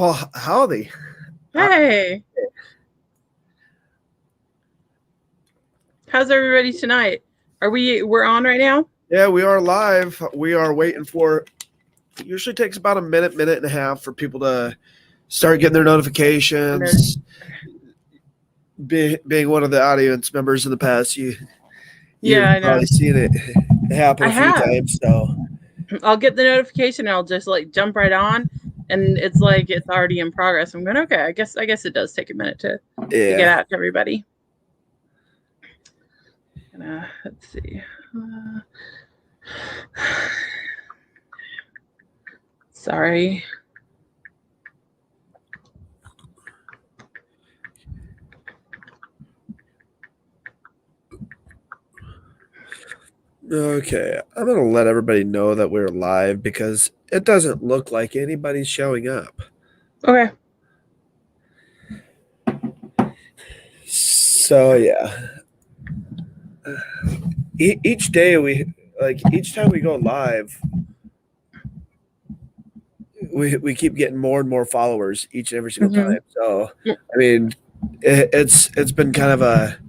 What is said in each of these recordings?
Oh, howdy. Hey, how's everybody tonight? We're on right now? Yeah, we are live. We are waiting for. It usually takes about a minute and a half for people to start getting their notifications. Being one of the audience members in the past, you've I know. probably seen it happen I a few have. times. So I'll get the notification and I'll just like jump right on and it's like it's already in progress. I'm going, okay, I guess it does take a minute to get yeah. out to everybody. Let's see. Sorry. Okay, I'm gonna let everybody know that we're live because it doesn't look like anybody's showing up. Okay. So yeah, each day each time we go live, we keep getting more and more followers each and every single time. So I mean, it's been kind of a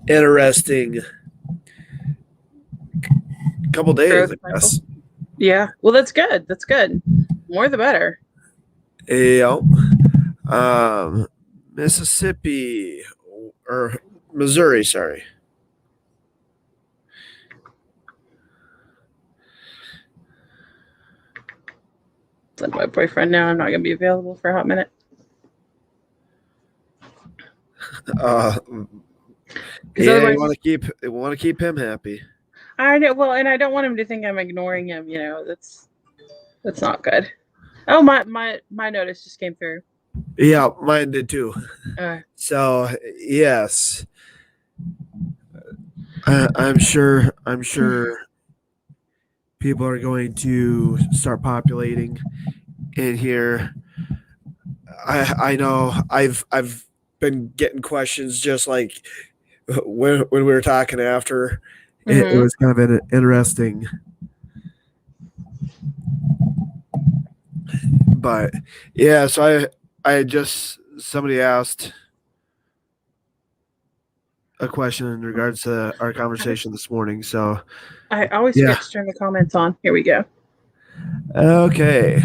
interesting couple days, I guess. Yeah. Well, that's good. That's good. More the better. Yeah. Mississippi or Missouri, sorry. Let my boyfriend know I'm not going to be available for a hot minute. Yeah, you want to keep him happy. I know. Well, and I don't want him to think I'm ignoring him. You know, that's not good. Oh, my notice just came through. Yeah, mine did too. So yes, I'm sure people are going to start populating in here. I know I've been getting questions just like when we were talking after. It was kind of an interesting. But yeah, so I just somebody asked a question in regards to our conversation this morning. So I always forget to turn the comments on. Here we go. Okay.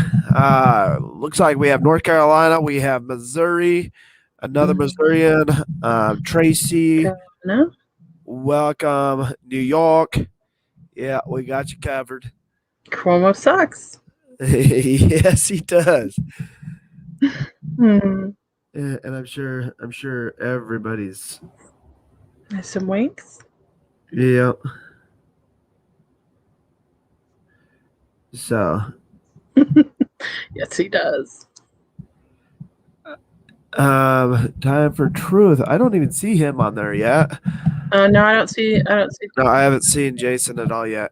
Looks like we have North Carolina, we have Missouri, another Missourian, Tracy. No. Welcome, New York. Yeah, we got you covered. Cuomo sucks. Yes, he does. And I'm sure everybody's. There's some winks. Yeah. So. Yes, he does. Time for truth. I don't even see him on there yet. No, I don't see. No, I haven't seen Jason at all yet.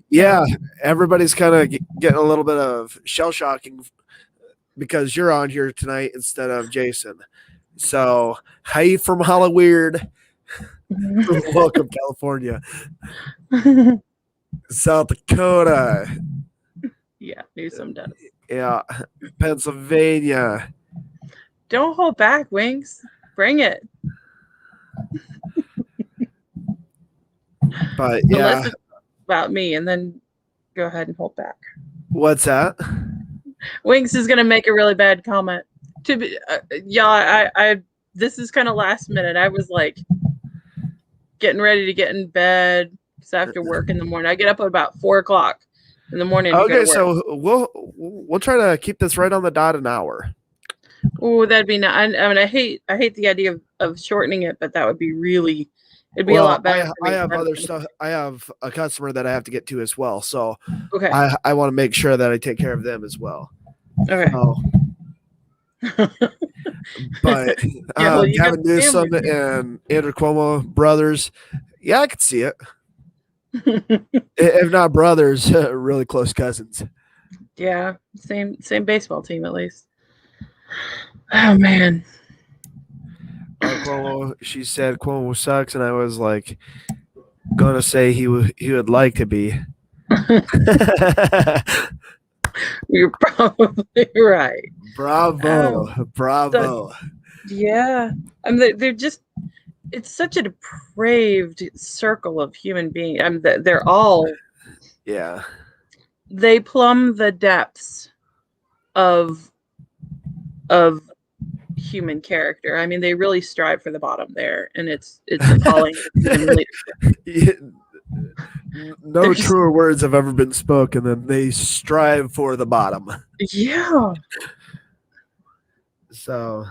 Yeah, everybody's kind of getting a little bit of shell shocking because you're on here tonight instead of Jason. So, hey from Hollywood. Welcome, California. South Dakota. Yeah, Newsom does. Yeah, Pennsylvania. Don't hold back, Wings. Bring it. But yeah. Unless it's about me, and then go ahead and hold back. What's that? Wings is going to make a really bad comment. To be, I this is kind of last minute. I was like getting ready to get in bed because after work in the morning, I get up at about 4:00 in the morning. Okay, so we'll try to keep this right on the dot an hour. Oh, that'd be nice. I mean, I hate the idea of shortening it, but that would be really. It'd be a lot better. I have other stuff. I have a customer that I have to get to as well, so okay. I want to make sure that I take care of them as well. Okay. But Gavin Newsom and Andrew Cuomo brothers, yeah, I could see it. If not brothers, really close cousins. Yeah, same baseball team at least. Oh man. Cuomo, she said Cuomo sucks, and I was like, gonna say he would like to be. You're probably right. Bravo. Bravo. Yeah. They're just, it's such a depraved circle of human beings. They're all, Yeah. they plumb the depths of human character. I mean, they really strive for the bottom there, and it's appalling. No There's- truer words have ever been spoken than they strive for the bottom. Yeah. So,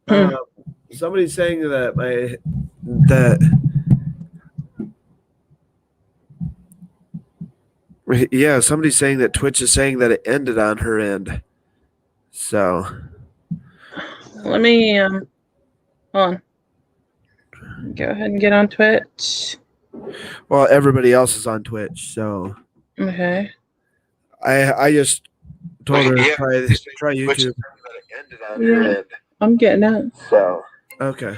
Hmm. somebody's saying that yeah, somebody's saying that Twitch is saying that it ended on her end. So, Let me hold on. Go ahead and get on Twitch. well, everybody else is on Twitch, so Okay. I just told her Yeah. try YouTube. Ended on her Yeah. end. I'm getting it. So Okay.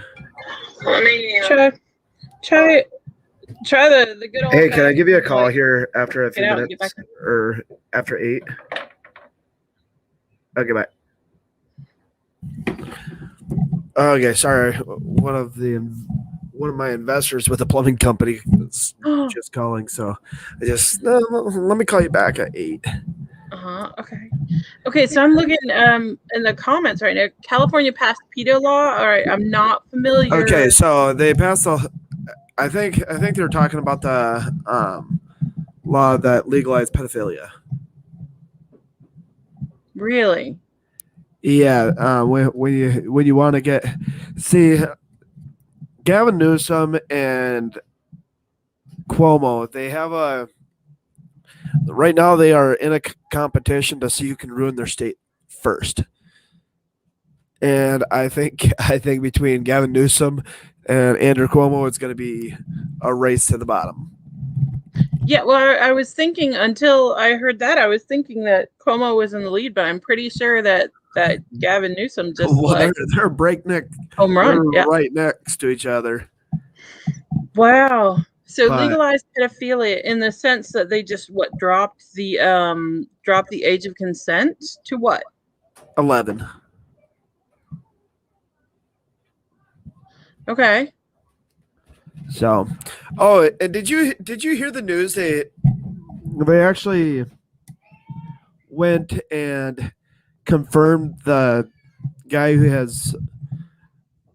Let me try the good old. Hey, can I give you a call here after a few Get out and get minutes back. or after 8? Okay, bye. Okay, sorry. One of my investors with a plumbing company is just calling, so I just let me call you back at 8. Okay, so I'm looking in the comments right now. California passed pedo law. All right, I'm not familiar. Okay, so they passed I think they're talking about the law that legalized pedophilia. Really? Yeah, when you want to see Gavin Newsom and Cuomo, they have right now they are in a competition to see who can ruin their state first. And I think between Gavin Newsom and Andrew Cuomo, it's going to be a race to the bottom. Yeah, well, I was thinking until I heard that, I was thinking that Cuomo was in the lead, but I'm pretty sure that Gavin Newsom just they're breakneck home run. they're Yeah. right next to each other. Wow. So But- legalized pedophilia in the sense that they just dropped the age of consent to what? 11. Okay. So, and did you hear the news? They actually went and confirmed the guy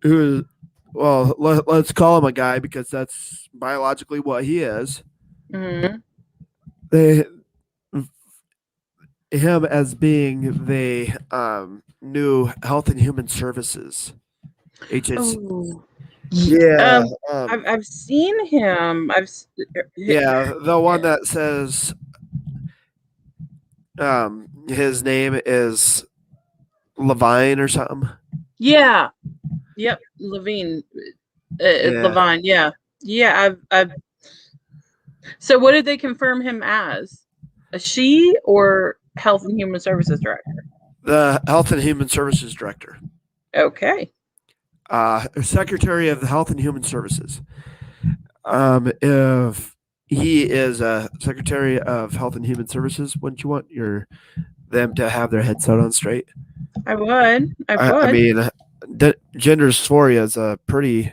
let's call him a guy because that's biologically what he is. Mm-hmm. Him as being the new Health and Human Services HHS. Oh. Yeah, I've seen him. yeah, the one that says his name is Levine or something. Yeah. Yep. Levine. Levine. Yeah. Yeah. I've. So, what did they confirm him as? A she or Health and Human Services Director? The Health and Human Services Director. Okay. Secretary of the Health and Human Services. If he is a Secretary of Health and Human Services, wouldn't you want them to have their head set on straight? I would. I mean, gender dysphoria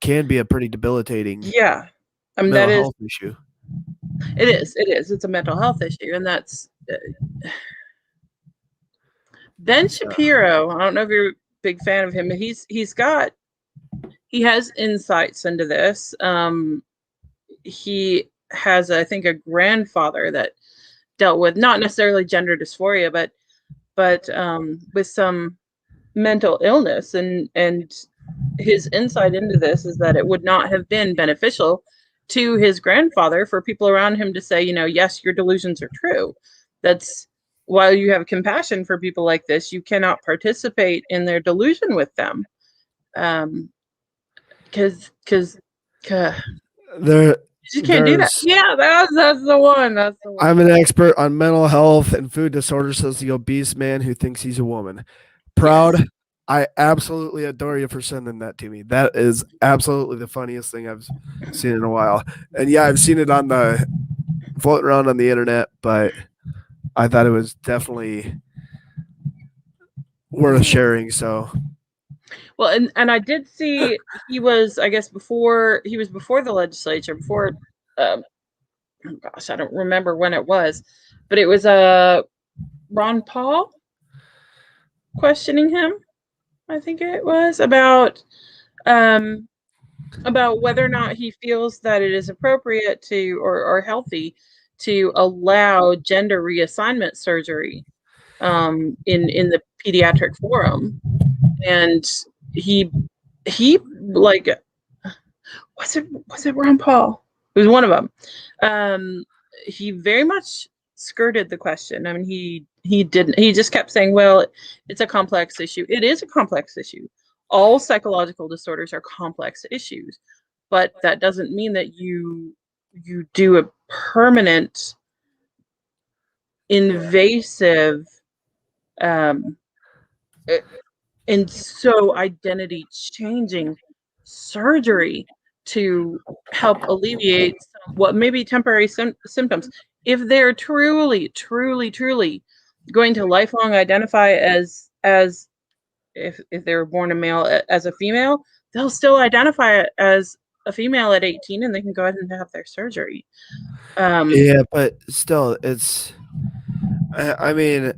can be a pretty debilitating Yeah. That mental is. health issue. It is. It's a mental health issue, and that's Ben Shapiro. I don't know if you're a big fan of him, but he has insights into this. He has, I think, a grandfather that dealt with not necessarily gender dysphoria, but with some mental illness, and his insight into this is that it would not have been beneficial to his grandfather for people around him to say, yes, your delusions are true. That's while you have compassion for people like this, you cannot participate in their delusion with them. Because you can't do that. Yeah, that's the one. That's the one. I'm an expert on mental health and food disorders, says the obese man who thinks he's a woman. Proud. Yes. I absolutely adore you for sending that to me. That is absolutely the funniest thing I've seen in a while. And yeah, I've seen it on the floating around on the internet, but I thought it was definitely worth sharing. So Well, and I did see he was, I guess, before the legislature, before, oh gosh, I don't remember when it was, but it was Ron Paul questioning him. I think it was about whether or not he feels that it is appropriate to or healthy to allow gender reassignment surgery in the pediatric forum, and he like was it Ron Paul? It was one of them. He very much skirted the question. I mean, he didn't. He just kept saying, "Well, it's a complex issue. It is a complex issue. All psychological disorders are complex issues, but that doesn't mean that you do a permanent, invasive, um, and so identity changing surgery to help alleviate what may be temporary symptoms. If they're truly, truly, truly going to lifelong identify as if they were born a male as a female, they'll still identify it as a female at 18, and they can go ahead and have their surgery. yeah, but still, it's. I mean,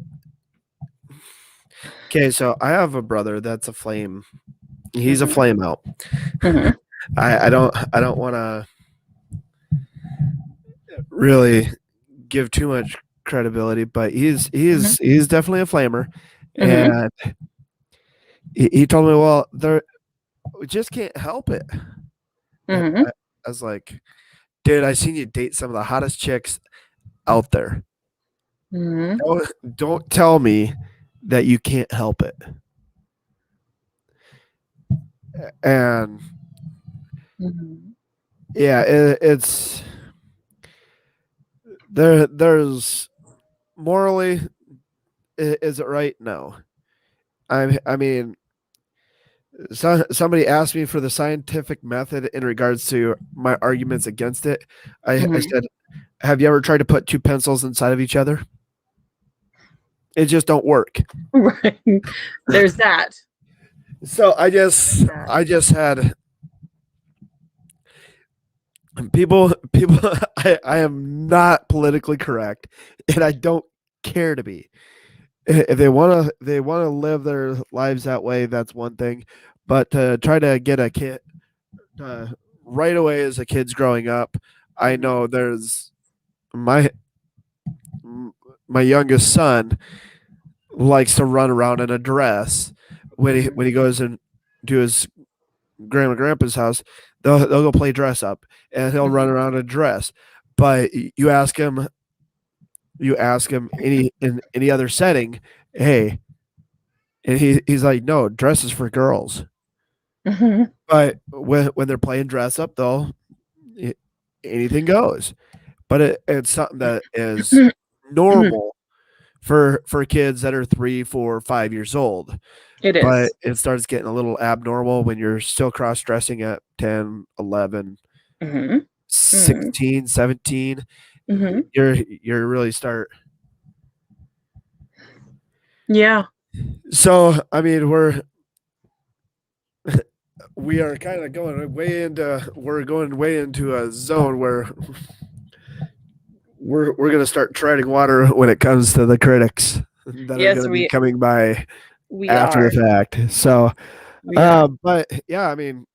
okay, so I have a brother that's a flame. He's a flame out. Mhm. I don't want to really give too much credibility, but he's definitely a flamer, Mhm. and he told me, well, we just can't help it. And Mhm. I was like, dude, I seen you date some of the hottest chicks out there. Mhm. Don't tell me that you can't help it. And Mhm. yeah, it's there's morally, is it right? No. I mean, somebody asked me for the scientific method in regards to my arguments against it. I Mhm. said, have you ever tried to put two pencils inside of each other? It just don't work. Right. There's that. So I just had people I am not politically correct, and I don't care to be. If they want to live their lives that way, that's one thing, but to try to get a kid uh, right away as a kid's growing up, I know there's my my youngest son likes to run around in a dress when he goes and to his grandma and grandpa's house. They'll go play dress up, and he'll run around in a dress. But you ask him in any other setting, hey, and he's like, no, dress is for girls. Mhm. But when they're playing dress up, though, anything goes. But it's something that is normal for kids that are 3, 4, 5 years old. It But is. it starts getting a little abnormal when you're still cross dressing at 10, 11, Mhm. Mhm. 16, 17. Mhm. You're really start. Yeah. So I mean, we are kind of going way into a zone where we're gonna start treading water when it comes to the critics that are Yes, gonna be coming by we after the are. fact. So, We are. but yeah, I mean,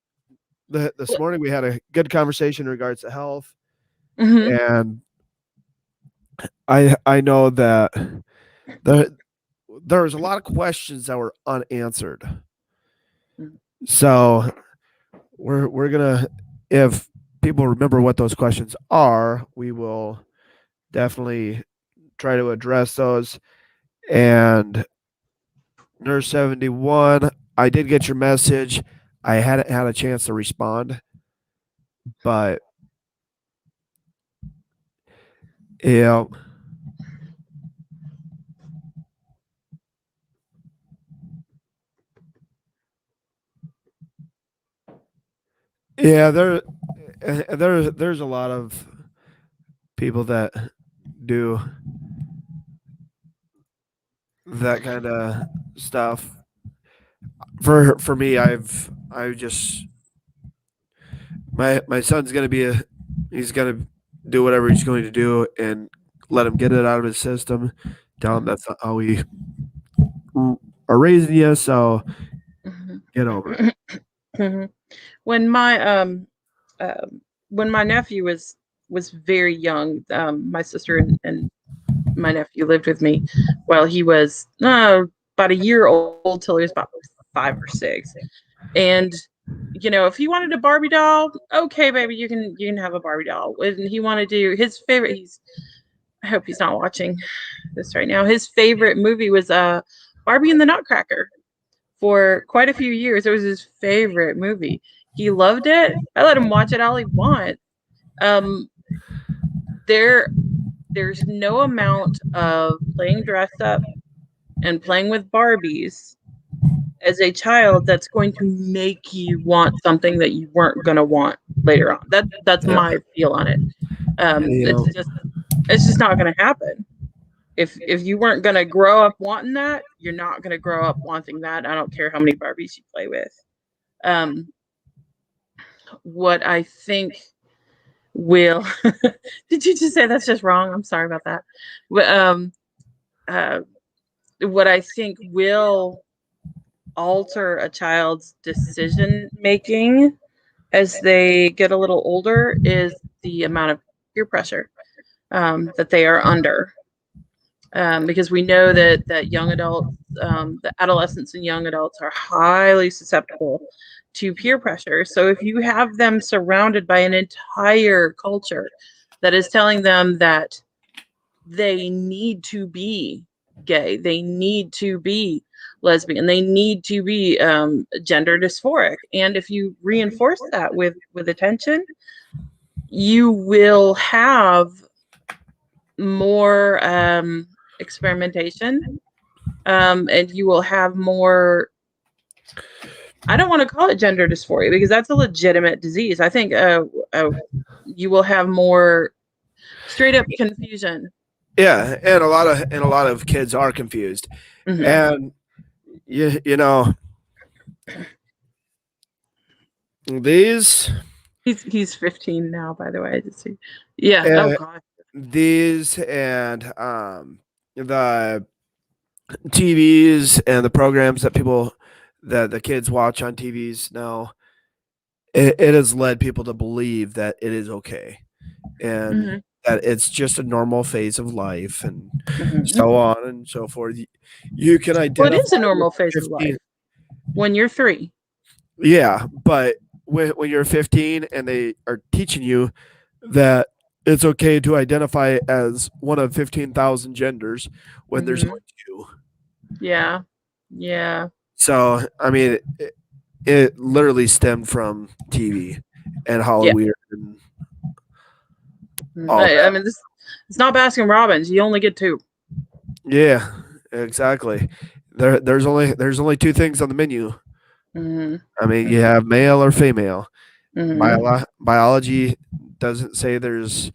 this morning we had a good conversation in regards to health, Mhm. and I know that there there's a lot of questions that were unanswered. So we're gonna, if people remember what those questions are, we will definitely try to address those. And Nurse 71, I did get your message. I hadn't had a chance to respond, but yeah, yeah, there's a lot of people that do that kind of stuff. For me, I just my son's gonna he's gonna do whatever he's going to do and let him get it out of his system. Tell him that's not how we are raising you, so get over it. Mhm. When my when my nephew was very young, my sister and my nephew lived with me while he was about a year old till he was about 5 or 6. And if he wanted a Barbie doll, okay, baby, you can have a Barbie doll. And he wanted to his favorite. I hope he's not watching this right now. His favorite movie was Barbie and the Nutcracker. For quite a few years, it was his favorite movie. He loved it. I let him watch it all he wants. There's no amount of playing dress up and playing with Barbies as a child that's going to make you want something that you weren't going to want later on. That's my feel on it. It's just not going to happen. If you weren't going to grow up wanting that, you're not going to grow up wanting that. I don't care how many Barbies you play with. What I think will did you just say that's just wrong? I'm sorry about that. But what I think will alter a child's decision making as they get a little older is the amount of peer pressure that they are under. Because we know that young adults, the adolescents and young adults are highly susceptible to peer pressure. So if you have them surrounded by an entire culture that is telling them that they need to be gay, they need to be lesbian, they need to be gender dysphoric, and if you reinforce that with attention, you will have more experimentation, and you will have more. I don't want to call it gender dysphoria because that's a legitimate disease. I think you will have more straight up confusion. Yeah, and a lot of kids are confused, and these. He's 15 now, by the way. Yeah. Oh God. These and the TVs and the programs that the kids watch on TVs now, it has led people to believe that it is okay and that it's just a normal phase of life and so on and so forth. You can identify. Well, it is a normal phase of life when you're 3. Yeah, but when you're 15 and they are teaching you that it's okay to identify as one of 15,000 genders when there's only 2. Yeah. Yeah. So, I mean, it literally stemmed from TV and how weird. And I mean, it's not Baskin Robbins. You only get 2. Yeah, exactly. There's only 2 things on the menu. I mean, you have male or female. Biology doesn't say there's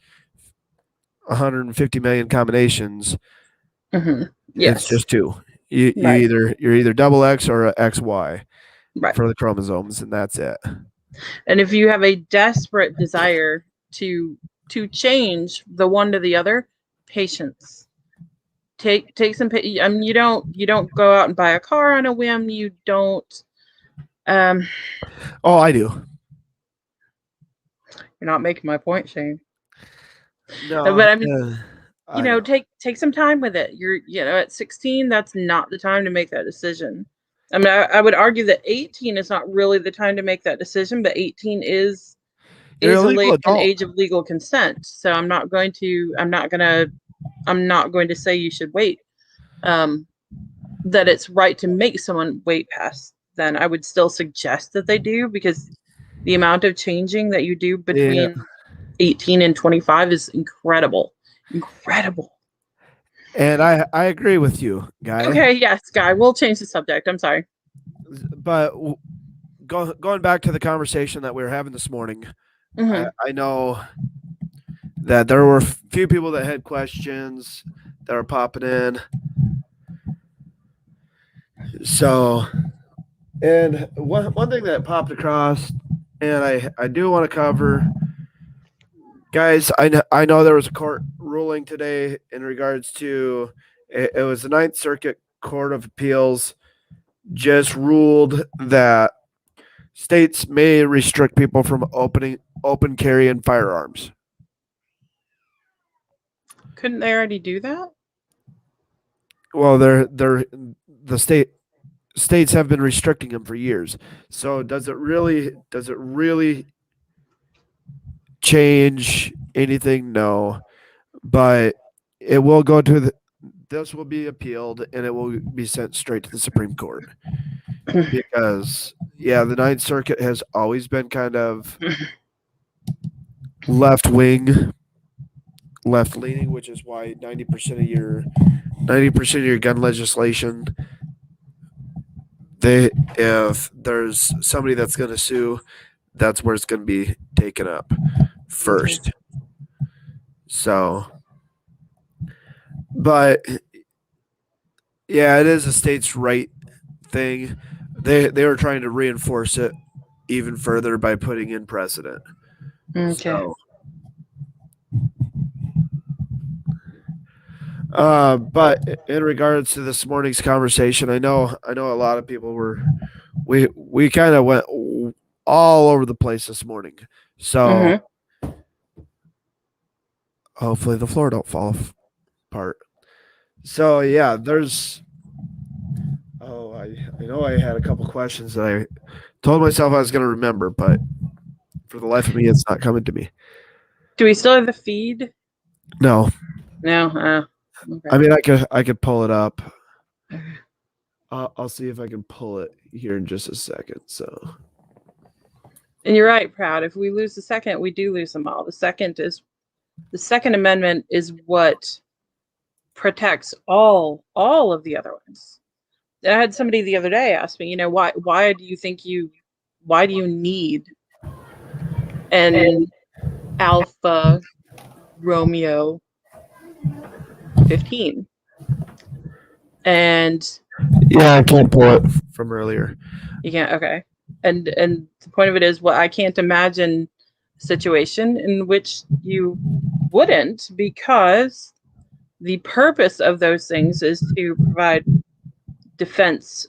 150 million combinations. Yes. It's just 2. You're either double X or XY for the chromosomes, and that's it. And if you have a desperate desire to change the one to the other, patience. Take some. I mean, you don't go out and buy a car on a whim. You don't. Oh, I do. You're not making my point, Shane. No, but I mean, take some time with it. You're at 16, that's not the time to make that decision. I mean, I would argue that 18 is not really the time to make that decision, but 18 is an age of legal consent. So I'm not going to say you should wait. That it's right to make someone wait past then. I would still suggest that they do, because the amount of changing that you do between 18 and 25 is incredible. And I agree with you, Guy. Okay, yes, Guy. We'll change the subject. I'm sorry. But going back to the conversation that we were having this morning, I know that there were a few people that had questions that were popping in. So, and one thing that popped across, and I do want to cover, guys. I know there was a court ruling today in regards to it was the Ninth Circuit Court of Appeals just ruled that states may restrict people from open carry and firearms. Couldn't they already do that? Well, the states have been restricting them for years. So does it really change anything? No, but it will go to this will be appealed and it will be sent straight to the Supreme Court because the Ninth Circuit has always been kind of left leaning, which is why 90% of your gun legislation, if there's somebody that's going to sue, that's where it's going to be taken up first. So, but it is a states' right thing. They were trying to reinforce it even further by putting in precedent. Okay. So, but in regards to this morning's conversation, I know a lot of people we kind of went all over the place this morning. So hopefully the floor don't fall apart. So there's I know I had a couple questions that I told myself I was going to remember, but for the life of me, it's not coming to me. Do we still have the feed? No. Okay. I mean, I could pull it up. I'll see if I can pull it here in just a second. So, and you're right, Proud. If we lose the second, we do lose them all. The Second Amendment is what protects all of the other ones. I had somebody the other day ask me, why do you need an Alpha Romeo 15? And I can't pull it from earlier. You can't. Okay. And the point of it is, I can't imagine a situation in which you wouldn't, because the purpose of those things is to provide defense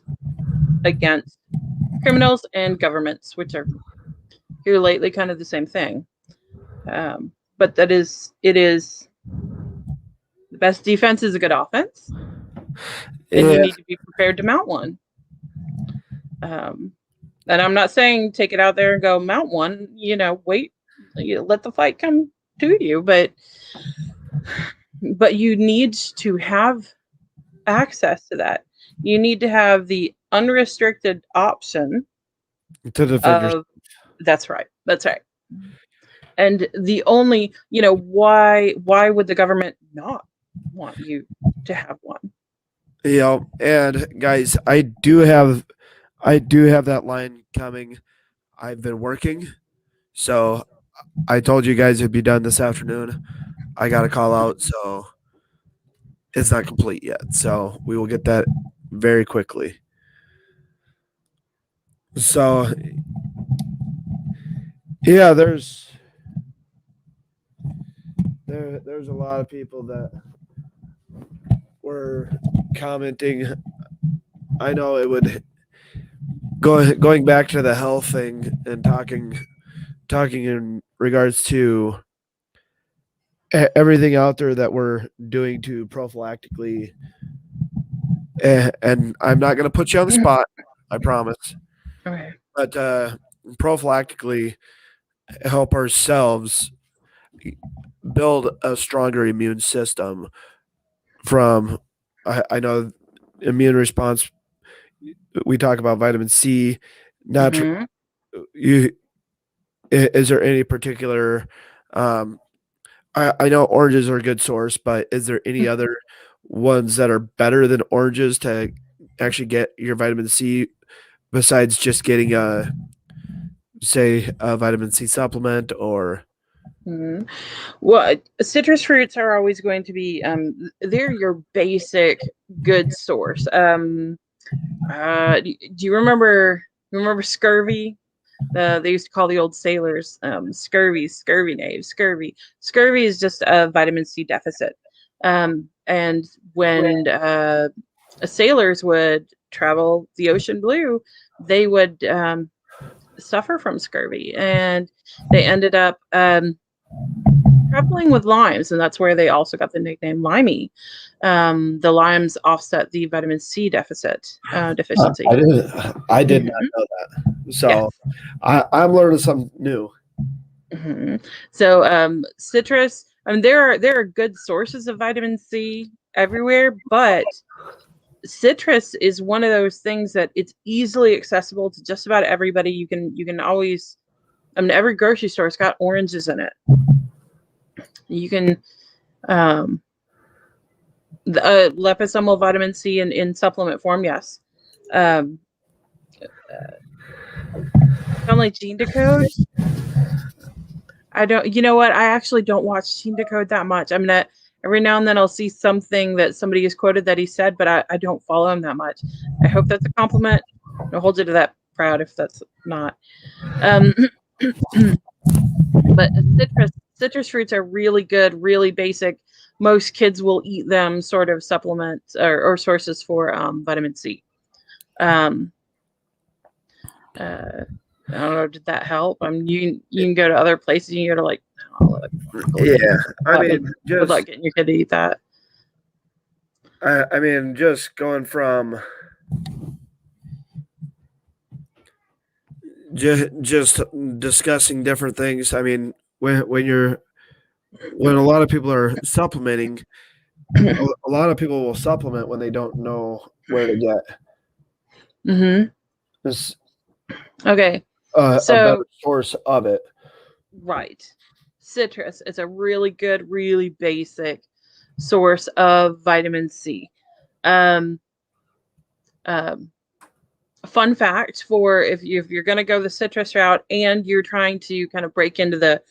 against criminals and governments, which are here lately kind of the same thing. But it is the best defense is a good offense, and you need to be prepared to mount one. And I'm not saying take it out there and go mount one. Wait, let the fight come to you, but you need to have access to that. You need to have the unrestricted option to defend yourself. That's right. And the only, why would the government not want you to have one? And guys, I do have that line coming. I've been working, so I told you guys it'd be done this afternoon. I got a call out, so it's not complete yet. So we will get that very quickly. So there's a lot of people that were commenting. I know it would going back to the health thing and talking in regards to everything out there that we're doing to prophylactically, and I'm not going to put you on the spot, I promise. Okay. But prophylactically help ourselves build a stronger immune system from, I know immune response, we talk about vitamin C, natural. Is there any particular, I know oranges are a good source, but is there any other ones that are better than oranges to actually get your vitamin C besides just getting a vitamin C supplement? Or Mhm. Well, citrus fruits are always going to be they're your basic good source. Do you remember scurvy? They used to call the old sailors scurvy knaves, scurvy. Scurvy is just a vitamin C deficit. And when sailors would travel the ocean blue, they would suffer from scurvy, and they ended up traveling with limes, and that's where they also got the nickname limey. The limes offset the vitamin C deficiency. I did not Mhm. know that. So Yes. I'm learning something new. So citrus, I mean, there are good sources of vitamin C everywhere, but citrus is one of those things that it's easily accessible to just about everybody. You can always, I mean, every grocery store's got oranges in it. You can um the liposomal vitamin C in supplement form, yes. Um Family Gene Decode. I don't, you know what? I actually don't watch Gene Decode that much. I mean, every now and then I'll see something that somebody has quoted that he said, but I don't follow him that much. I hope that's a compliment. I'll hold you to that, proud, if that's not. Um, but citrus fruits are really good, really basic. Most kids will eat them, sort of supplements or sources for vitamin C. Um, uh, I don't know. Did that help? I mean, you can go to other places. You can go to like, oh, Yeah, I good mean, luck just getting your kid to eat that. I mean, just going from just discussing different things. I mean, when a lot of people are supplementing, a lot of people will supplement when they don't know where to get Hmm. this Okay, a better so source of it. right, citrus is a really good, really basic source of vitamin C. Um, um, Fun fact for if you're going to go the citrus route and you're trying to kind of break into the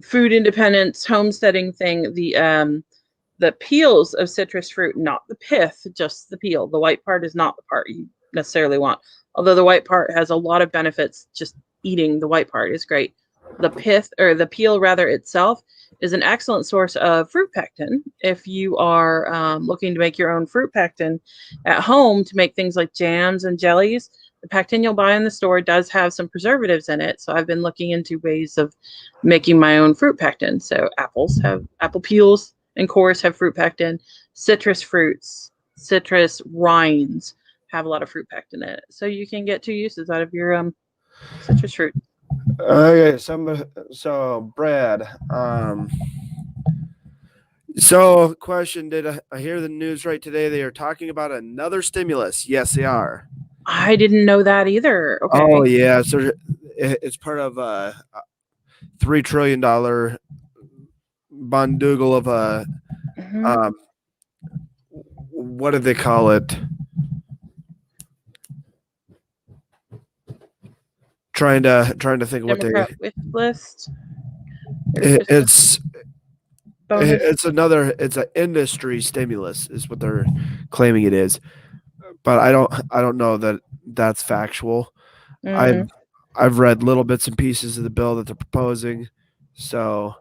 food independence homesteading thing, the peels of citrus fruit, not the pith, just the peel. The white part is not the part you necessarily want. Although the white part has a lot of benefits, just eating the white part is great. The pith, or the peel rather, itself is an excellent source of fruit pectin. If you are looking to make your own fruit pectin at home to make things like jams and jellies, the pectin you'll buy in the store does have some preservatives in it. So I've been looking into ways of making my own fruit pectin. So apple peels and cores have fruit pectin. Citrus fruits, citrus rinds have a lot of fruit pectin in it. So you can get two uses out of your citrus fruit. Okay, so Brad, so question: did I hear the news right today? They are talking about another stimulus. Yes, they are. I didn't know that either. Oh Okay. yeah, so it's part of a $3 trillion bondugal of a Hmm. um, what do they call it? Trying to think of what they. Democrat wish list. It's Bonus. it's an industry stimulus is what they're claiming it is, but I don't know that that's factual. I've Mm. I've read little bits and pieces of the bill that they're proposing, so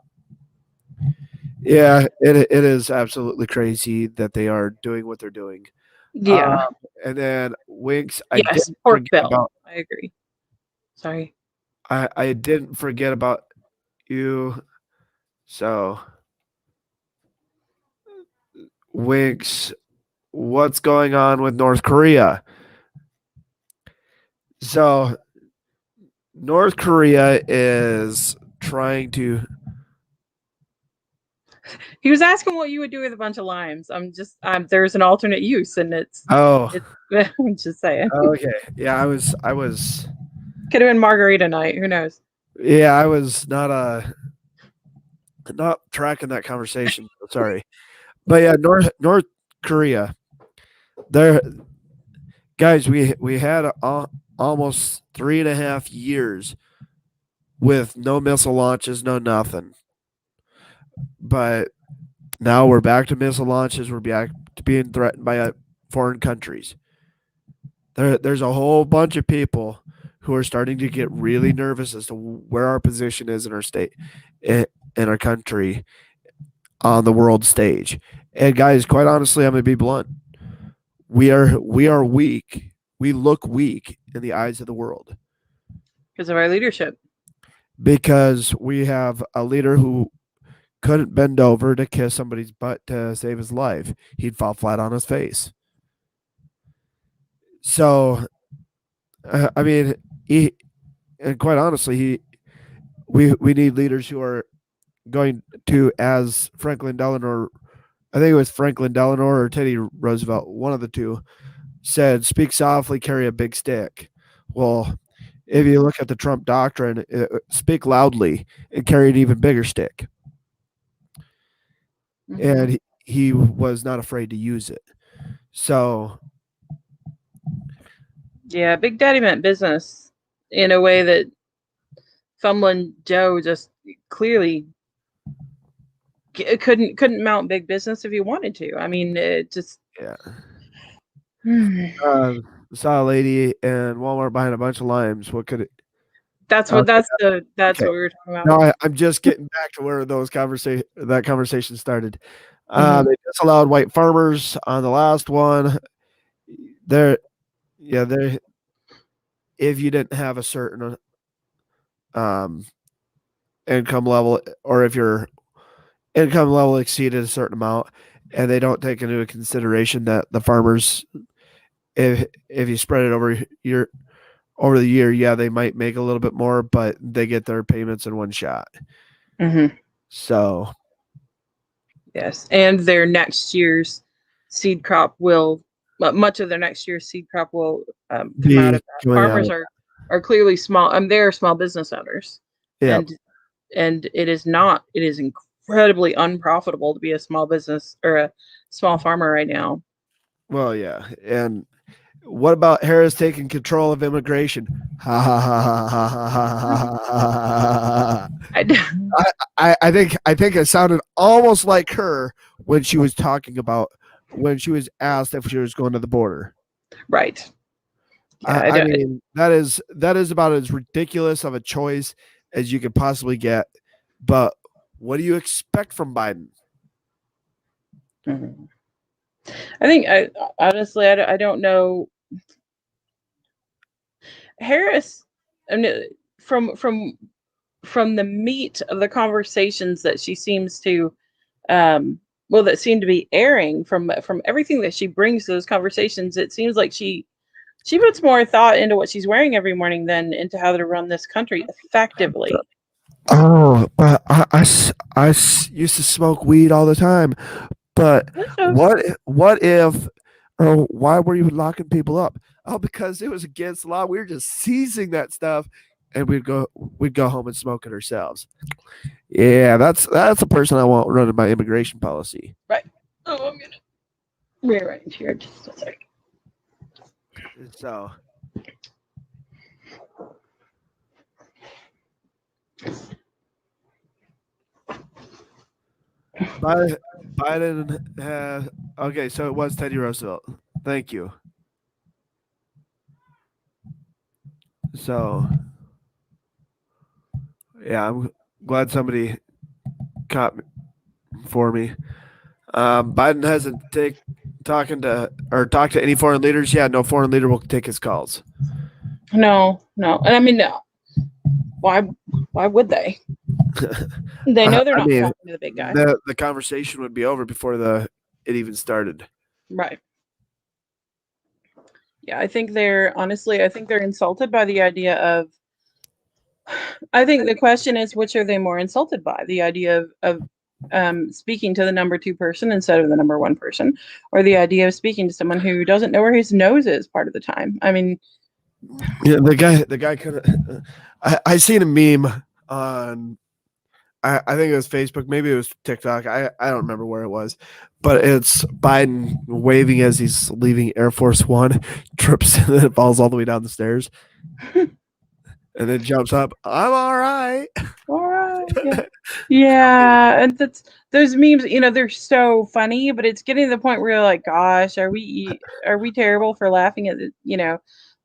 yeah, it is absolutely crazy that they are doing what they're doing. Um, Yeah. and then Winks, I Yes. didn't Pork forget belly. about I agree. Sorry. I didn't forget about you. So Winks, what's going on with North Korea? So North Korea is trying to. He was asking what you would do with a bunch of limes. There's an alternate use, and Oh, it's. I'm just saying. okay. Yeah, I was. Could have been margarita night. Who knows? Yeah, I was not tracking that conversation. Sorry, but yeah, North Korea. There, guys, we had almost 3.5 years with no missile launches, no nothing. but now we're back to missile launches. We're back to being threatened by foreign countries. There's a whole bunch of people who are starting to get really nervous as to where our position is in our state, in our country, on the world stage. And guys, quite honestly, I'm going to be blunt. We are weak. We look weak in the eyes of the world because of our leadership. Because we have a leader who couldn't bend over to kiss somebody's butt to save his life. He'd fall flat on his face. So, I mean, and quite honestly, we need leaders who are going to, as Franklin Delano, I think it was Franklin Delano or Teddy Roosevelt, one of the two, said, "Speak softly, carry a big stick." Well, if you look at the Trump doctrine, speak loudly and carry an even bigger stick. Mm-hmm. And he was not afraid to use it. So, yeah, Big Daddy meant business in a way that Thumblin Joe just clearly couldn't mount big business if he wanted to. I mean, it just saw a lady in Walmart buying a bunch of limes. What could it? That's what what we were talking about. No, I'm just getting back to where that conversation started. They disallowed white farmers on the last one. If you didn't have a certain income level, or if your income level exceeded a certain amount, and they don't take into consideration that the farmers, if you spread it over the year, they might make a little bit more, but they get their payments in one shot. Mm-hmm. So, yes, and their next year's seed crop will, much of their next year's seed crop will come out of that. Farmers are clearly small. They're small business owners, and it is incredibly unprofitable to be a small business or a small farmer right now. Well, yeah, and what about Harris taking control of immigration? Ha ha ha ha ha ha ha ha. I think it sounded almost like her when she was talking about when she was asked if she was going to the border. Right. Yeah, I mean, that is about as ridiculous of a choice as you could possibly get. But what do you expect from Biden? Mm-hmm. I think honestly, I don't know. Harris, from the meat of the conversations that she seems to, that seem to be airing from everything that she brings to those conversations, it seems like she puts more thought into what she's wearing every morning than into how to run this country effectively. Oh, but I used to smoke weed all the time. But what if, or why were you locking people up? Oh, because it was against the law. We were just seizing that stuff, and we'd go home and smoke it ourselves. Yeah, that's the person I want running my immigration policy. Right. Oh, I'm gonna rearrange here just a second. So. Biden has, okay, so it was Teddy Roosevelt. Thank you. So, yeah, I'm glad somebody caught for me. Biden hasn't talked to any foreign leaders yet. No foreign leader will take his calls. No, and I mean, why would they? They know they're not talking to the big guy. The conversation would be over before it even started. Right. Yeah, I think they're insulted by the idea of. I think the question is, which are they more insulted by? The idea of speaking to the number 2 person instead of the number 1 person, or the idea of speaking to someone who doesn't know where his nose is part of the time. I mean, yeah, the guy could have. I seen a meme on. I think it was Facebook, maybe it was TikTok. I don't remember where it was, but it's Biden waving as he's leaving Air Force One, trips and then falls all the way down the stairs, and then jumps up. I'm all right. All right. Yeah, and that's those memes, they're so funny, but it's getting to the point where you're like, gosh, are we terrible for laughing at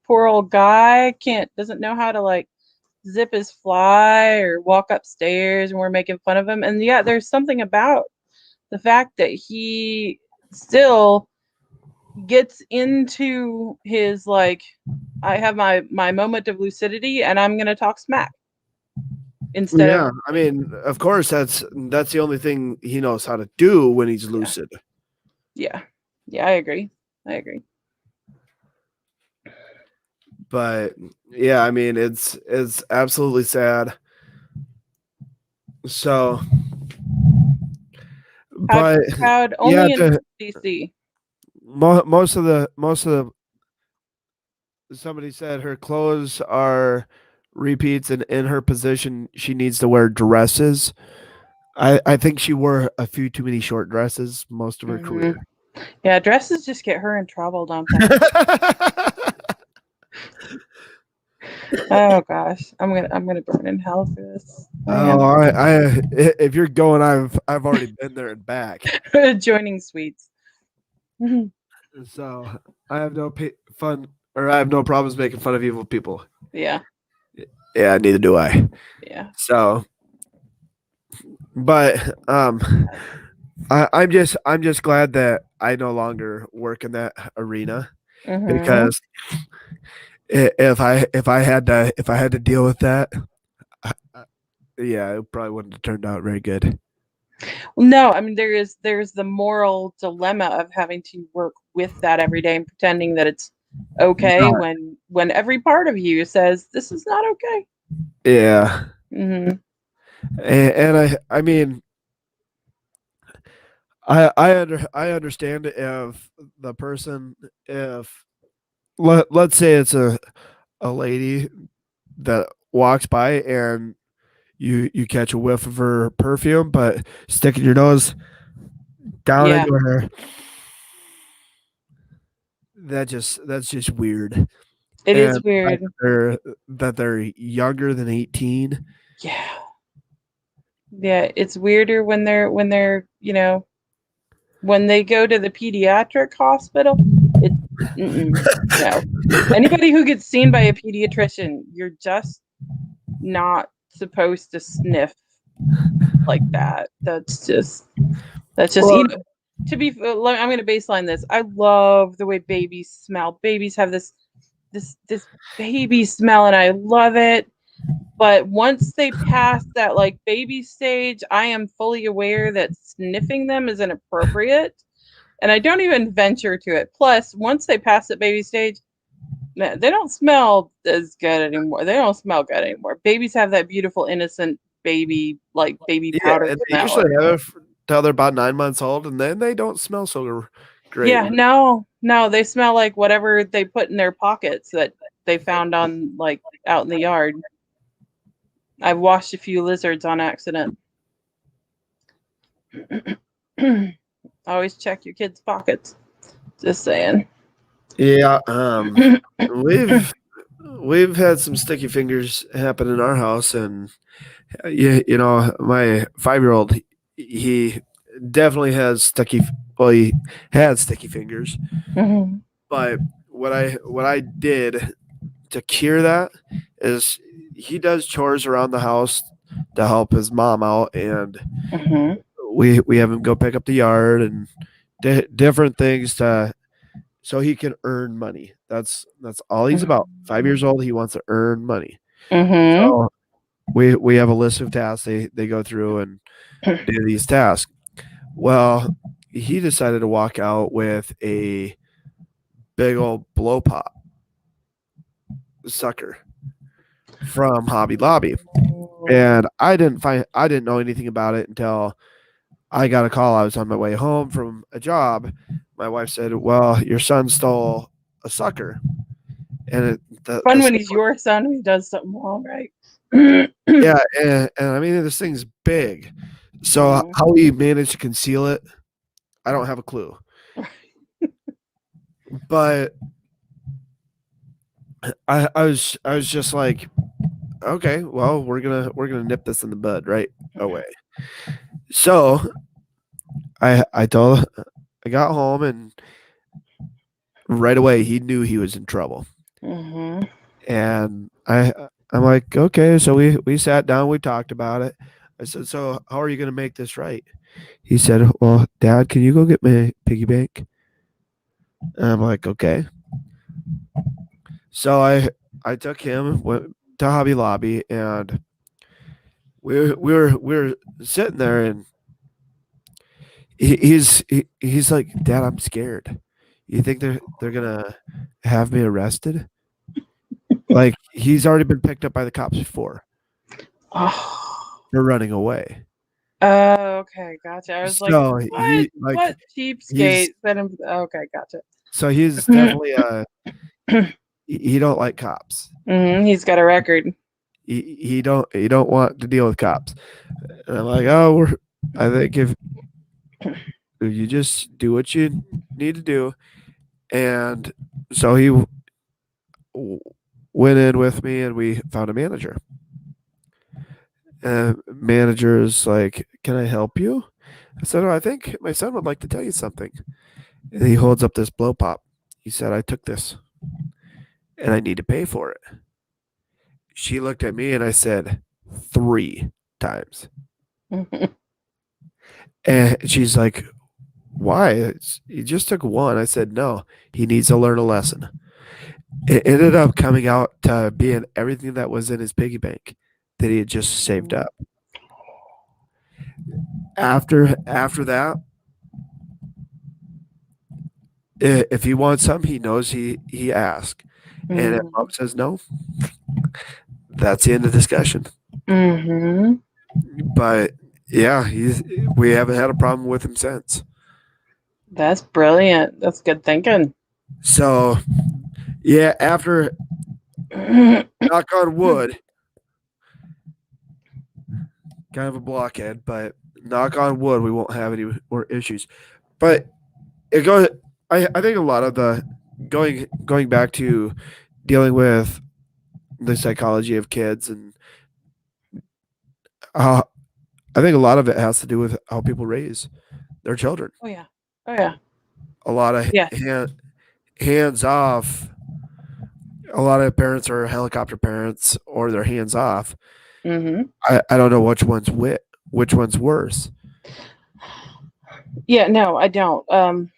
poor old guy doesn't know how to like zip his fly or walk upstairs and we're making fun of him. And yeah, there's something about the fact that he still gets into his like, I have my moment of lucidity and I'm gonna talk smack instead of I mean, of course, that's the only thing he knows how to do when he's lucid. yeah. I agree. But yeah, I mean, it's absolutely sad. So, but Proud yeah, only in DC. most of the somebody said her clothes are repeats, and in her position, she needs to wear dresses. I think she wore a few too many short dresses most of her career. Yeah, dresses just get her in trouble, don't they? Oh gosh, I'm gonna burn in hell for this. Oh, if you're going, I've already been there and back. Joining suites. So I have no fun, or I have no problems making fun of evil people. Yeah. Yeah, neither do I. Yeah. So, but I'm just glad that I no longer work in that arena because if I had to deal with that, yeah, it probably wouldn't have turned out very good. No, I mean there's the moral dilemma of having to work with that every day and pretending that it's okay when every part of you says this is not okay. Yeah. And I mean I understand if the person, if let's say it's a lady that walks by and you catch a whiff of her perfume, but sticking your nose down into her, that's just weird. It is weird that they're younger than 18. Yeah, it's weirder when they're when they go to the pediatric hospital. No. Anybody who gets seen by a pediatrician, you're just not supposed to sniff like that. That's just Well, to be. I'm going to baseline this. I love the way babies smell. Babies have this baby smell, and I love it. But once they pass that like baby stage, I am fully aware that sniffing them is inappropriate, and I don't even venture to it. Plus, once they pass that baby stage, they don't smell as good anymore. They don't smell good anymore. Babies have that beautiful, innocent baby powder and they smell. usually have it till they're about 9 months old, and then they don't smell so great. Yeah, no, they smell like whatever they put in their pockets that they found on like out in the yard. I've washed a few lizards on accident. Always check your kids' pockets. Just saying. Yeah, we've had some sticky fingers happen in our house, and my 5-year-old, he definitely has he had sticky fingers. But what I did to cure that is he does chores around the house to help his mom out, and we have him go pick up the yard and different things so he can earn money. That's all he's about. 5 years old, he wants to earn money. So we have a list of tasks they go through and do these tasks. Well, he decided to walk out with a big old blow pop sucker from Hobby Lobby. And I didn't know anything about it until I got a call. I was on my way home from a job. My wife said, "Well, your son stole a sucker." And fun when he's your son who does something wrong, right? Yeah, and I mean this thing's big. So how he managed to conceal it, I don't have a clue. But I was just like, okay, well, we're gonna nip this in the bud right away. So I got home, and right away he knew he was in trouble. Mm-hmm. And I'm like, okay. So we sat down, we talked about it. I said, so how are you gonna make this right? He said, well, Dad, can you go get my piggy bank? And I'm like, okay. So I took him, went to Hobby Lobby, and we were sitting there, and he's like, Dad, I'm scared. You think they're gonna have me arrested? Like, he's already been picked up by the cops before Oh. for running away. Okay, gotcha. I was like, So what? he like What he's cheapskate? Okay, gotcha. so he's definitely he don't like cops. He's got a record. He don't want to deal with cops. And I'm like, oh, I think if you just do what you need to do. And so he went in with me, and we found a manager. And manager is like, can I help you? I said, oh, I think my son would like to tell you something. And he holds up this blow pop. He said, I took this and I need to pay for it. She looked at me, and I said, 3 times. And she's like, why? He just took 1. I said, no, he needs to learn a lesson. It ended up coming out to being everything that was in his piggy bank that he had just saved up. After that, if he wants something, he knows he asks. And if mom says no, that's the end of the discussion. Mm-hmm. But yeah, we haven't had a problem with him since. That's brilliant. That's good thinking. So yeah, after knock on wood, kind of a blockhead, but knock on wood, we won't have any more issues. But it goes. I think a lot of the going back to dealing with the psychology of kids, and I think a lot of it has to do with how people raise their children. Oh yeah. Oh yeah. A lot of Yeah. hands off. A lot of parents are helicopter parents, or they're hands off. Mm-hmm. I don't know which one's worse. Yeah, no, I don't.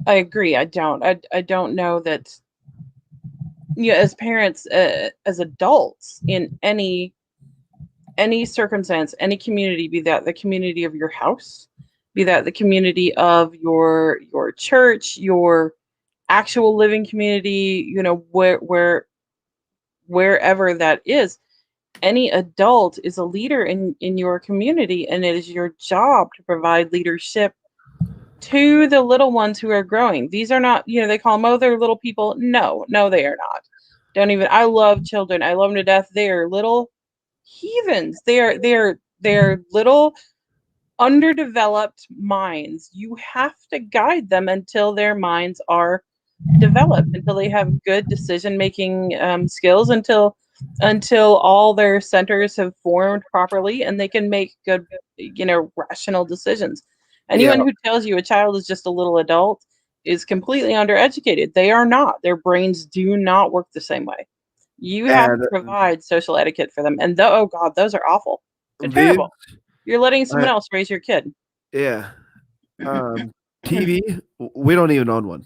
I agree. I don't. I don't know that. Yeah, as parents, as adults, in any circumstance, any community, be that the community of your house, be that the community of your church, your actual living community, wherever that is, any adult is a leader in your community, and it is your job to provide leadership to the little ones who are growing. These are not, they call them, oh, they're little people. No, they are not. Don't even. I love children. I love them to death. They are little heathens. They're little underdeveloped minds. You have to guide them until their minds are developed, until they have good decision making skills, until all their centers have formed properly and they can make good, rational decisions. Anyone who tells you a child is just a little adult is completely undereducated. They are not. Their brains do not work the same way. You have to provide social etiquette for them. And oh God, those are awful. They're terrible. You're letting someone else raise your kid. Yeah. TV, we don't even own one.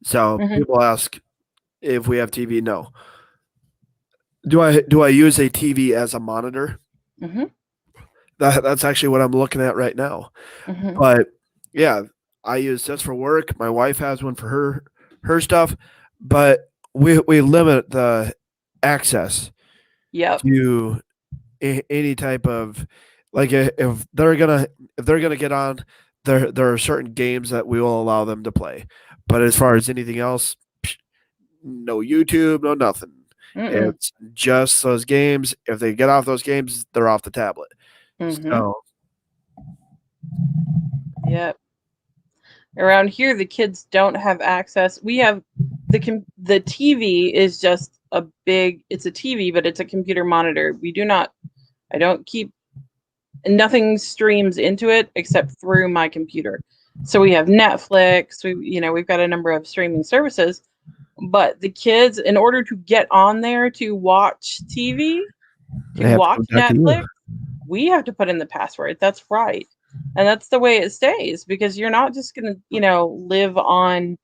So people ask if we have TV. No. Do I use a TV as a monitor? Mm-hmm. That's actually what I'm looking at right now. Mm-hmm. But yeah, I use this for work. My wife has one for her stuff, but we limit the access to any type of, like, if they're gonna get on, there are certain games that we will allow them to play. But as far as anything else, no YouTube, no nothing. It's just those games. If they get off those games, they're off the tablet. So, yep. Around here, the kids don't have access. We have the TV is just it's a TV, but it's a computer monitor. I don't keep, nothing streams into it except through my computer. So we have Netflix, we've got a number of streaming services, but the kids, in order to get on there to watch TV, to watch Netflix, we have to put in the password. That's right. And that's the way it stays, because you're not just going to, live on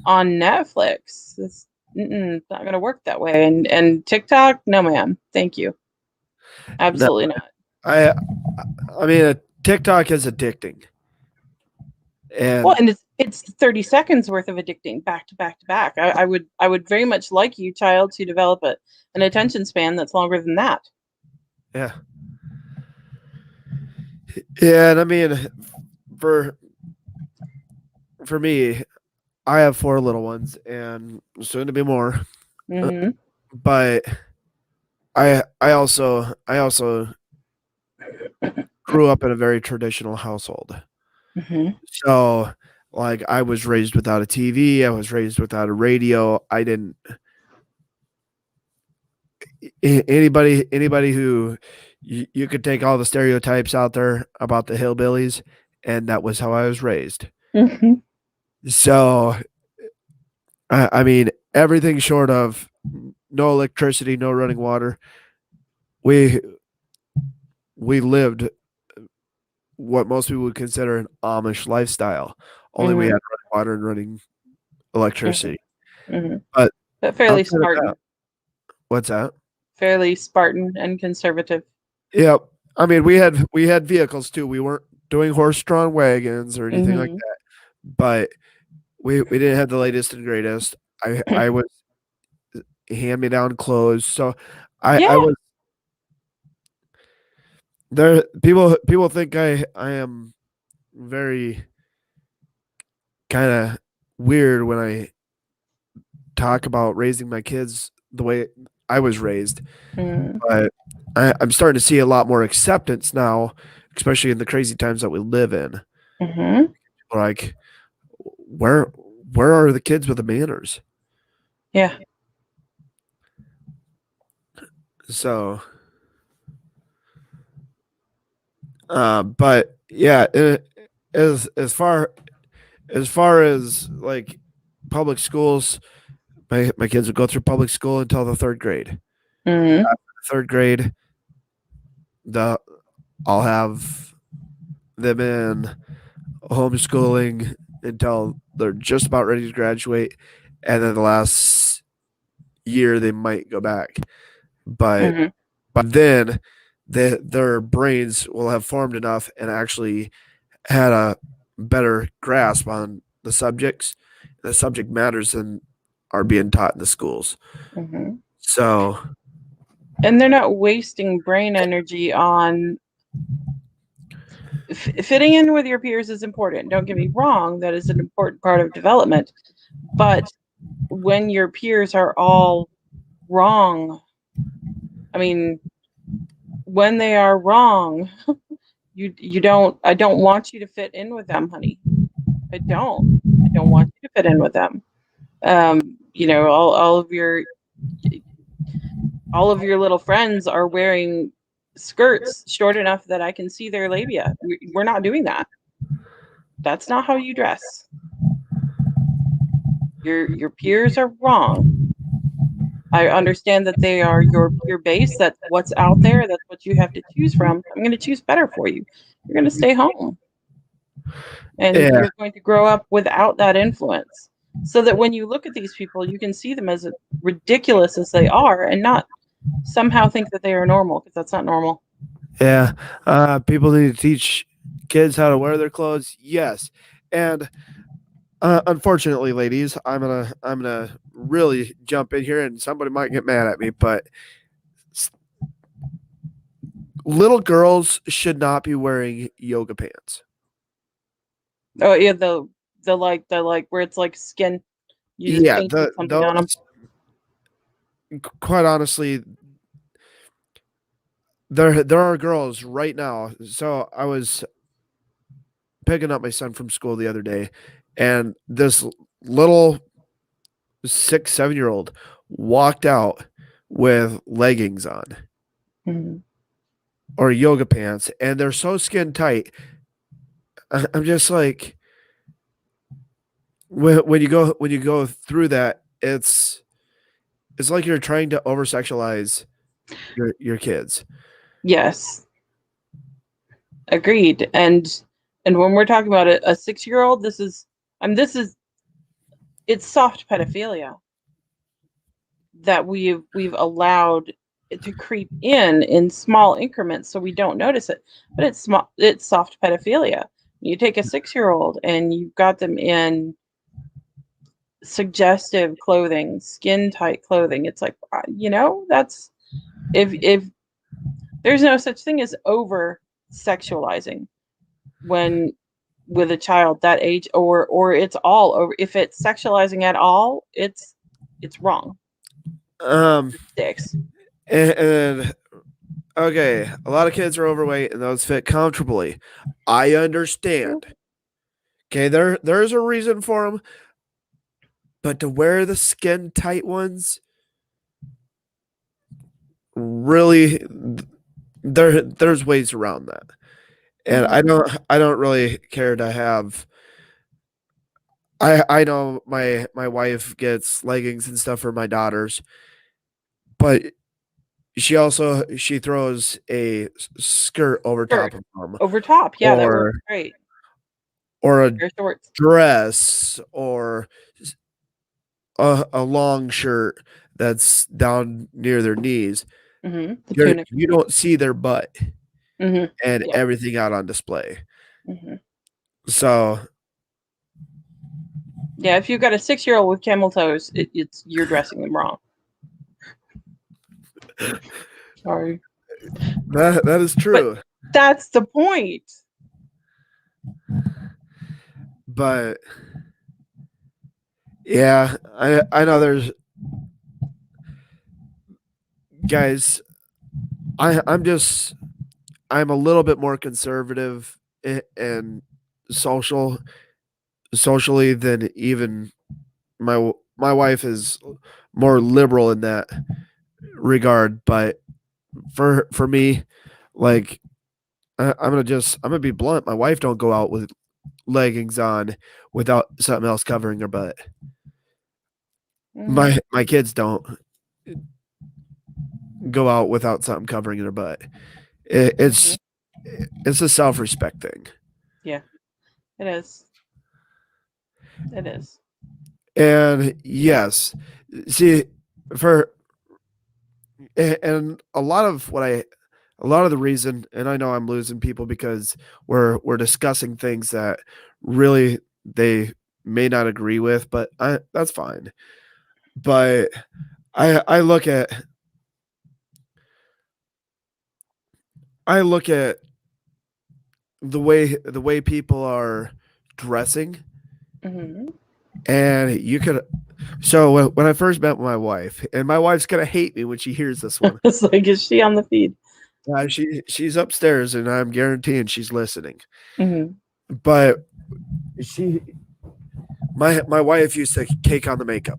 Netflix. It's not going to work that way. And TikTok, no, ma'am. Thank you. Absolutely not. I mean, TikTok is addicting. And it's 30 seconds worth of addicting back to back to back. I would very much like you, child, to develop an attention span that's longer than that. Yeah. Yeah, and I mean, for me, I have 4 little ones, and soon to be more. Mm-hmm. But I also grew up in a very traditional household. Mm-hmm. So, like, I was raised without a TV. I was raised without a radio. I didn't. Anybody who you could take all the stereotypes out there about the hillbillies, and that was how I was raised. Mm-hmm. So, I mean, everything short of no electricity, no running water. We lived what most people would consider an Amish lifestyle. Only we had running water and running electricity. Mm-hmm. But fairly Spartan. What's that? Fairly Spartan and conservative. Yep. I mean, we had vehicles too. We weren't doing horse-drawn wagons or anything like that. But we didn't have the latest and greatest. I was hand-me-down clothes. So I was there. People think I am very kind of weird when I talk about raising my kids the way I was raised. But I'm starting to see a lot more acceptance now, especially in the crazy times that we live in. Like, where are the kids with the manners? Yeah. So, but yeah, as far as like public schools, my kids would go through public school until the 3rd grade. Mm-hmm. After 3rd grade, I'll have them in homeschooling until they're just about ready to graduate, and then the last year they might go back. But then their brains will have formed enough and actually had a better grasp on the subjects, the subject matters, than are being taught in the schools. So, and they're not wasting brain energy on fitting in with your peers is important. Don't get me wrong, that is an important part of development. But when your peers are all wrong, I mean, when they are wrong, I don't want you to fit in with them, honey. I don't want you to fit in with them. All of your little friends are wearing skirts short enough that I can see their labia. We're not doing that. That's not how you dress. Your peers are wrong. I understand that they are your peer base. That's what's out there. That's what you have to choose from. I'm going to choose better for you. You're going to stay home. And you're going to grow up without that influence, so that when you look at these people, you can see them as ridiculous as they are and not somehow think that they are normal, because that's not normal. Yeah. People need to teach kids how to wear their clothes. Yes. And unfortunately, ladies, I'm gonna really jump in here, and somebody might get mad at me, but little girls should not be wearing yoga pants. Oh yeah, the where it's like skin. You just something on them. Quite honestly, there are girls right now. So I was picking up my son from school the other day, and this little 6-7-year-old walked out with leggings on Mhm. or yoga pants and they're so skin tight. I'm just like, when you go through that, it's like you're trying to over sexualize your kids. Yes, agreed. And when we're talking about a 6-year-old, this is it's soft pedophilia that we've allowed it to creep in small increments so we don't notice it. But it's soft pedophilia. You take a 6-year-old and you've got them in suggestive clothing, skin tight clothing. It's like, that's if there's no such thing as over sexualizing when with a child that age, or it's all over. If it's sexualizing at all, it's wrong. Sticks. And okay, a lot of kids are overweight and those fit comfortably. I understand. Okay, there's a reason for them, but to wear the skin tight ones, really, there's ways around that. And I don't really care to have. I know my wife gets leggings and stuff for my daughters, but she throws a skirt over top of them, over top. Yeah, that or works great. or a Pair of shorts. dress, or a long shirt that's down near their knees. The tunic. You don't see their butt and everything out on display. Mhm. So yeah, if you've got a 6-year-old with camel toes, it's you're dressing them wrong. Sorry. that is true. But that's the point. But yeah, I know there's guys. I'm a little bit more conservative and socially than even my wife is more liberal in that regard. But for me, like, I'm gonna be blunt. My wife don't go out with leggings on without something else covering her butt. My kids don't go out without something covering their butt. It's a self-respect thing. Yeah, it is. It is. And yes, see, for and a lot of the reason, and I know I'm losing people because we're discussing things that really they may not agree with, but that's fine. But I look at the way people are dressing, and you could. So when I first met my wife, and my wife's gonna hate me when she hears this one. It's like, is she on the feed? She's upstairs, and I'm guaranteeing she's listening. Mm-hmm. But my wife used to cake on the makeup,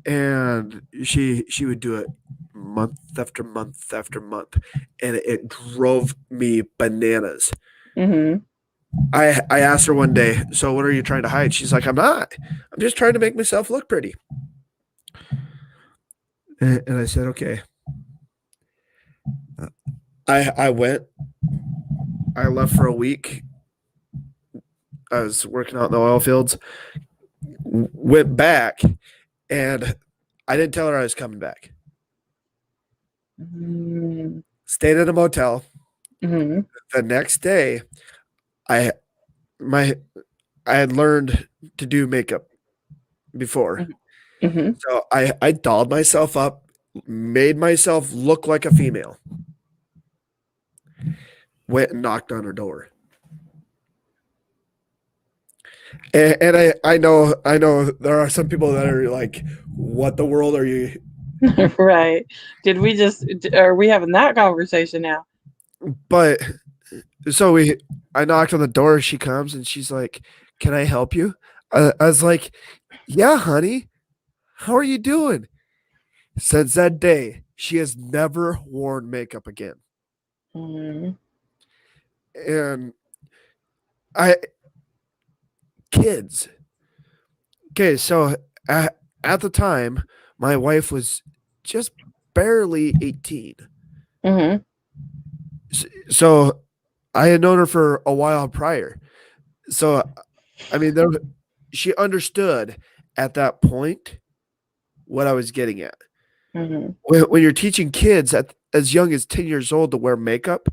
and she would do it month after month after month, and it drove me bananas. I asked her one day, so what are you trying to hide? She's like, I'm not. I'm just trying to make myself look pretty. And I said, okay. I went. I left for a week. I was working out in the oil fields. Went back, and I didn't tell her I was coming back. Stayed at a motel. The next day, I had learned to do makeup before. So I dolled myself up, made myself look like a female. Went and knocked on her door. And I know there are some people that are like, what the world are you? Right. Are we having that conversation now? But so I knocked on the door. She comes and she's like, can I help you? I was like, yeah, honey. how are you doing? Since that day, she has never worn makeup again. Mhm. And I kids. Okay, so at the time, my wife was just barely 18. Mhm. So I had known her for a while prior. So I mean, she understood at that point what I was getting at. Mhm. When you're teaching kids as young as 10 years old to wear makeup,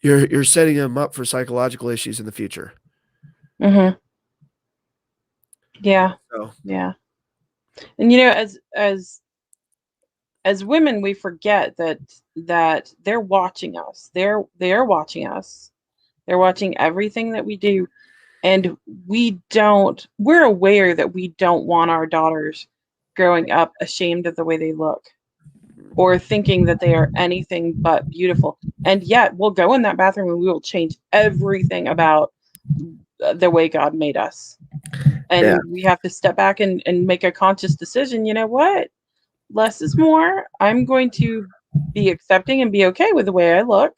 you're setting them up for psychological issues in the future. Mhm. Yeah. So Yeah. And as women, we forget that they're watching us. They're watching us. They're watching everything that we do, and we're aware that we don't want our daughters growing up ashamed of the way they look or thinking that they are anything but beautiful. And yet we'll go in that bathroom and we will change everything about the way God made us. yeah, And we have to step back and make a conscious decision. You know what? Less is more. I'm going to be accepting and be okay with the way I look.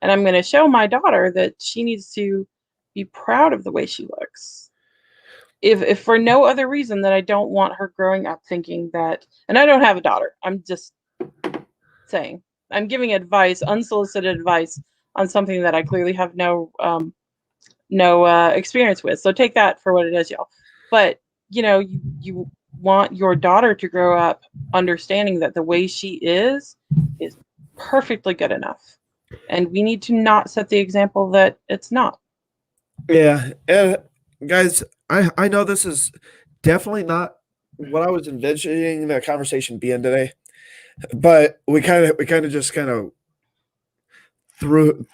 And I'm going to show my daughter that she needs to be proud of the way she looks. If for no other reason that I don't want her growing up thinking that, and I don't have a daughter. I'm just saying. I'm giving advice, unsolicited advice on something that I clearly have no experience with. So take that for what it is, y'all. But you want your daughter to grow up understanding that the way she is perfectly good enough, and we need to not set the example that it's not. yeah. And guys, I know this is definitely not what I was envisioning the conversation being today, but we kind of just kind of threw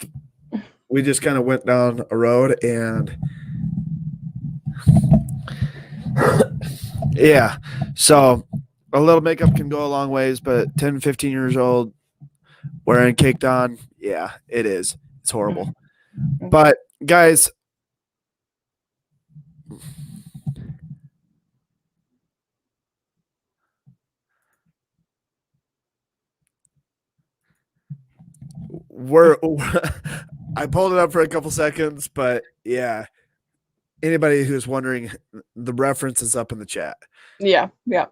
we just kind of went down a road and yeah. So a little makeup can go a long ways, but 10, 15 years old wearing caked on, yeah, it is. It's horrible. But guys, we're I pulled it up for a couple seconds, but yeah, anybody who's wondering, the reference is up in the chat. Yeah, yeah.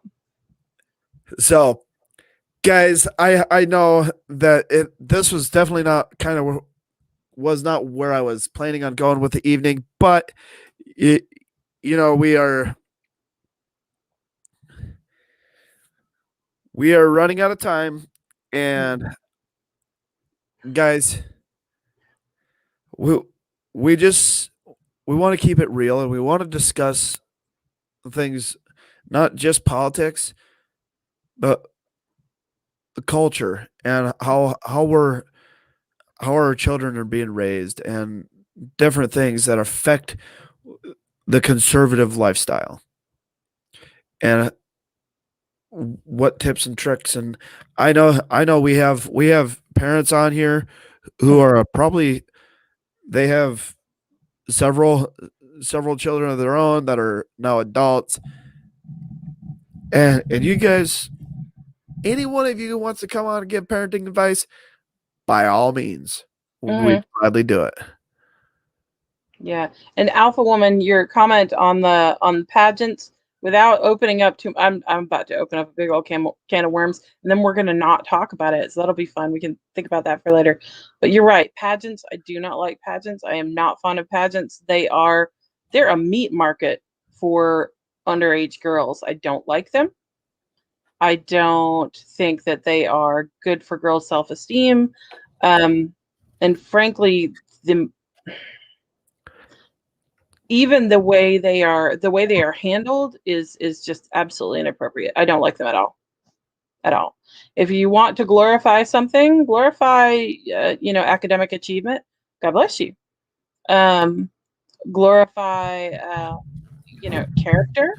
So, guys, I know that this was definitely not was not where I was planning on going with the evening, but it, we are running out of time, and guys, we we just we want to keep it real, and we want to discuss things, not just politics, but the culture and how our children are being raised and different things that affect the conservative lifestyle and what tips and tricks. And I know we have parents on here who are probably, they have several children of their own that are now adults, and you guys, any one of you who wants to come on and give parenting advice, by all means, we'd Mhm. gladly do it. Yeah. And Alpha Woman, your comment on pageants, without opening up to, I'm about to open up a big old can of worms, and then we're gonna not talk about it. So that'll be fun. We can think about that for later. But you're right, pageants. I do not like pageants. I am not fond of pageants. They're a meat market for underage girls. I don't like them. I don't think that they are good for girls' self-esteem. Um, and frankly, the even the way they are handled is just absolutely inappropriate. I don't like them at all. At all. If you want to glorify something, glorify academic achievement. God bless you. Um, Glorify character.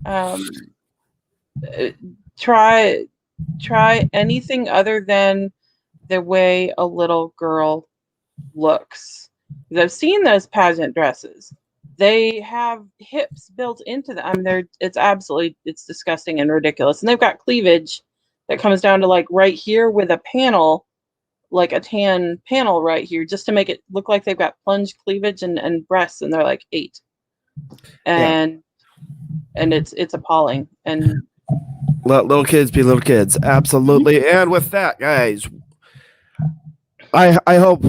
Um, uh, try anything other than the way a little girl looks. 'Cause I've seen those pageant dresses. they have hips built into them. I mean, it's disgusting and ridiculous. And they've got cleavage that comes down to like right here with a panel, like a tan panel right here, just to make it look like they've got plunge cleavage and breasts, and they're like 8. And it's appalling. And let little kids be little kids. Absolutely. And with that, guys, I hope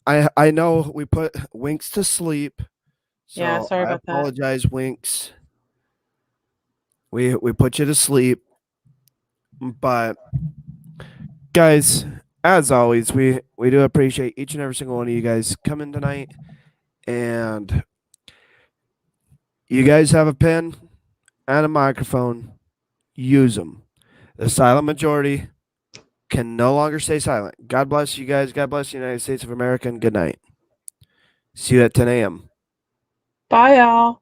I know we put Winks to sleep. So yeah, sorry about I apologize, Winks. We put you to sleep. But guys, as always, we do appreciate each and every single one of you guys coming tonight. And you guys have a pen and a microphone. Use them. The silent majority can no longer stay silent. God bless you guys. God bless the United States of America, and good night. See you at 10 a.m. Bye, y'all.